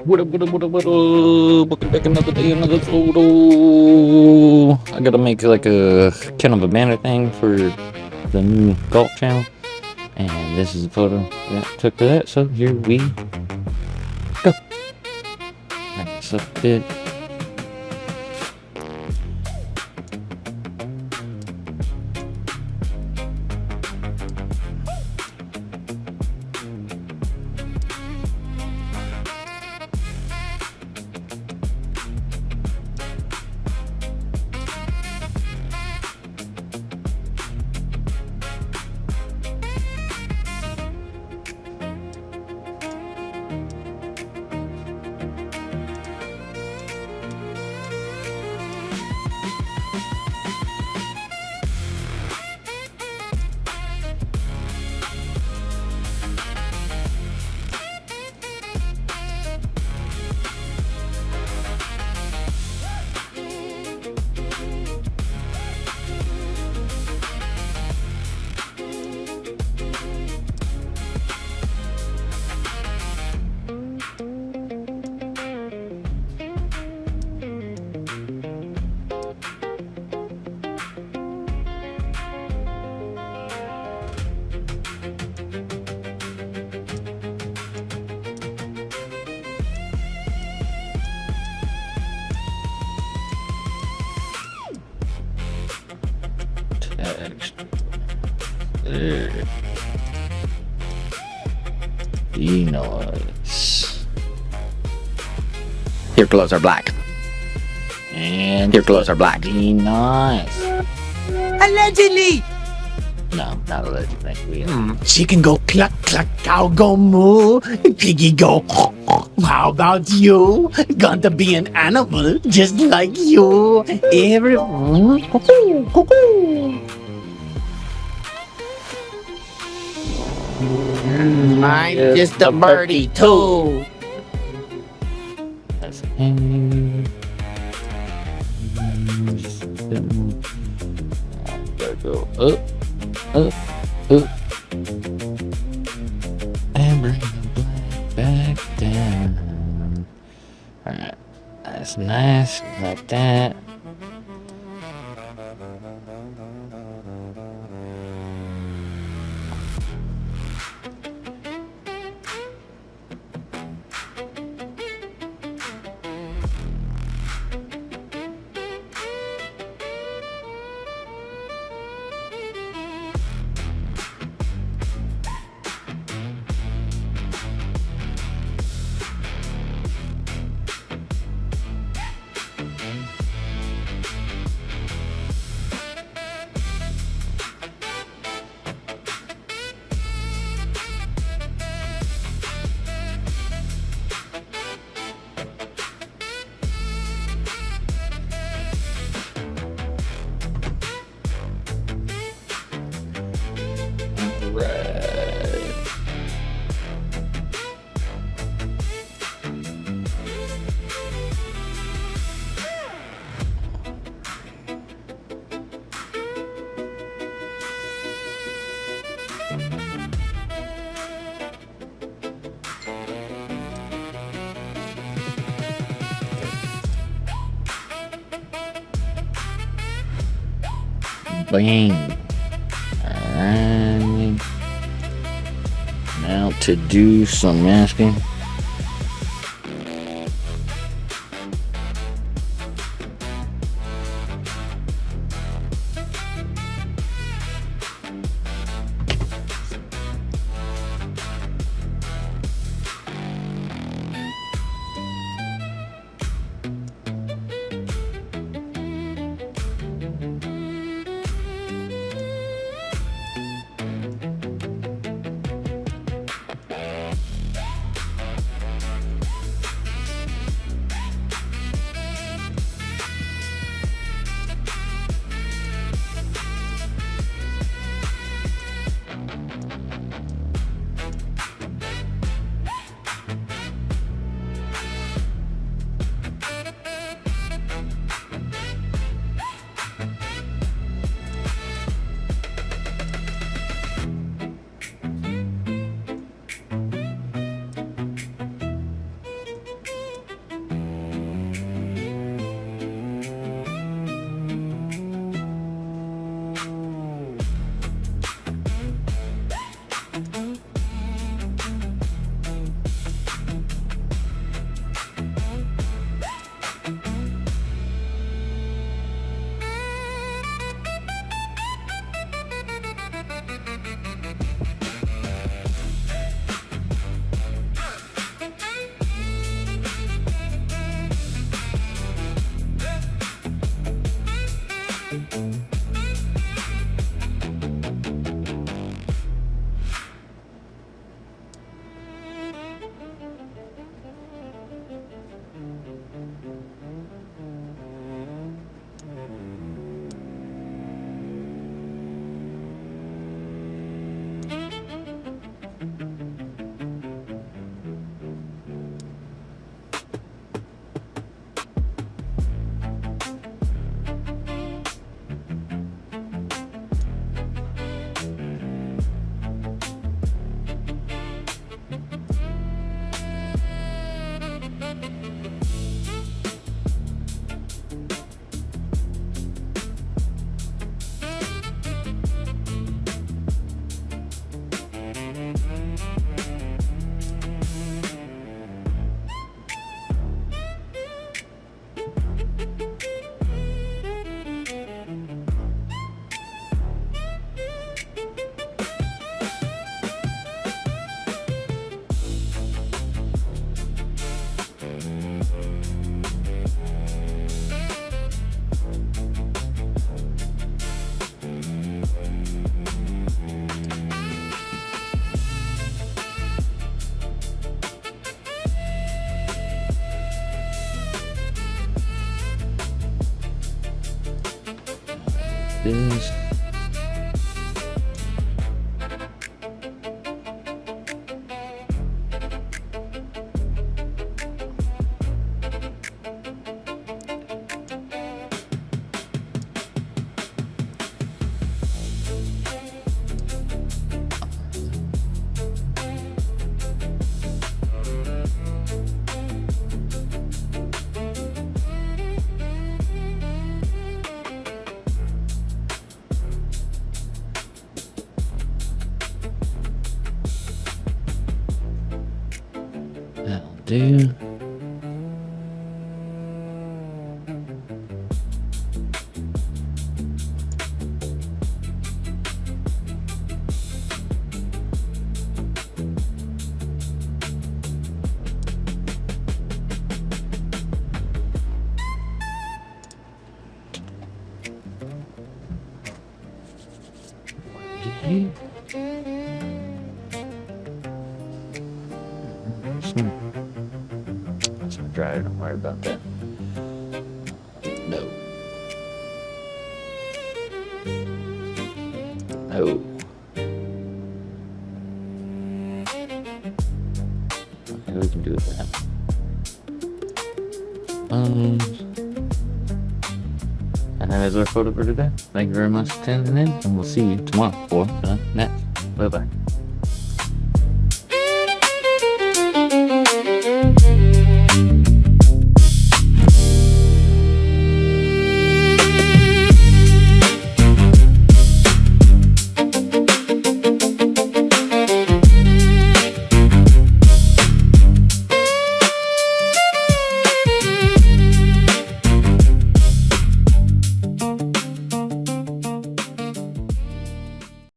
Welcome back another day, another photo. I gotta make like a kind of a banner thing for the new golf channel. And this is a photo that I took for that, so here we go. That's a bit. Nice. Your clothes are black. And your clothes are black. Nice. Allegedly! No, not allegedly. Chicken go cluck cluck, cow go moo, piggy go. How about you? Gonna be an animal just like you. Everyone. Cuckoo, cuckoo. I'm just a birdie too. That's gotta go up, up, up, and bring the black back down. Alright, that's nice, like that. Right. Bang. Alright. Now to do some masking. this. That'll do. That's my dryer, don't worry about that. No. No. Okay, we can do that. And that is our photo for today. Thank you very much for tuning in, and we'll see you tomorrow for the next. Bye bye.